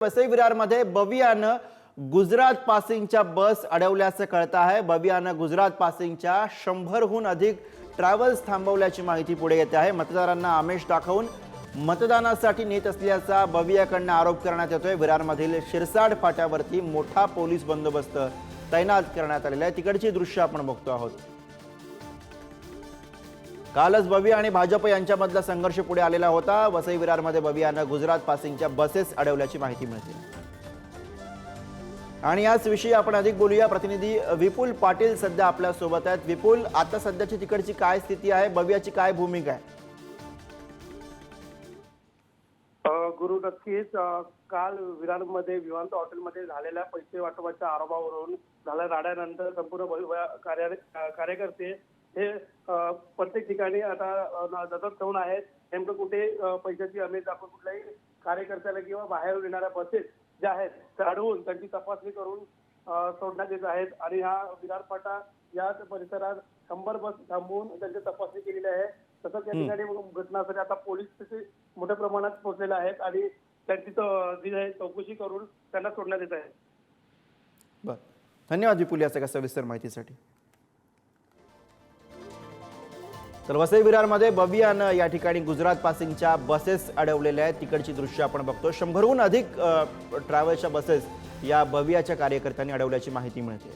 वसई विरारमध्ये बवियानं गुजरात पासिंगच्या बस अडवल्याचं कळतं आहे। बवियानं गुजरात पासिंगच्या 100हून अधिक ट्रॅव्हल्स थांबवल्याची माहिती पुढे येते आहे। मतदारांना आमिष दाखवून मतदानासाठी नेत असल्याचा बवियाकडून आरोप करण्यात येतोय। विरारमधील शिरसाड फाट्यावरती मोठा पोलीस बंदोबस्त तैनात करण्यात आलेला आहे। तिकडची दृश्य आपण बघतो आहोत। कालच बविया आणि भाजप यांच्यामधला संघर्ष पुढे आलेला होता। वसई विरारमध्ये बवियानं गुजरात पासिंगच्या बसेस अडवल्याची माहिती मिळते आणि याच विषयी आपण अधिक बोलूया। प्रतिनिधी विपुल पाटील सध्या आपल्या सोबत आहेत। विपुल, आता सध्याची तिकडची काय स्थिती आहे? बवियाची काय भूमिका आहे? गुरु, नक्कीच काल विरारमध्ये विवांत हॉटेलमध्ये झालेल्या पैसे वाटपाच्या आरोपावरून झाल्या राड्यानंतर संपूर्ण कार्यकर्ते हे प्रत्येक ठिकाणी आता नजर ठेवून आहेत। नेमकं कुठे पैशाची अमेज दाखवून कुठल्याही कार्यकर्त्याला किंवा बाहेरून येणाऱ्या बसेस ज्या आहेत त्या अडवून त्यांची तपासणी करून सोडण्यात येत आहेत। आणि हा विरार फाटा या परिसरात 100 बस थांबवून त्यांची तपासणी केलेली आहे। तसंच या ठिकाणी घटनास्थळी आता पोलीस तिथे मोठ्या प्रमाणात पोहोचलेले आहेत आणि त्यांची जी आहे चौकशी करून त्यांना सोडण्यात येत आहे। बरं, धन्यवाद विपुल या सगळ्या सविस्तर माहितीसाठी। तर वसई विरारमध्ये बवियानं या ठिकाणी गुजरात पासिंगच्या बसेस अडवलेल्या आहेत। तिकडची दृश्य आपण बघतो। 100हून अधिक ट्रॅव्हल्सच्या बसेस या बवियाच्या कार्यकर्त्यांनी अडवल्याची माहिती मिळते।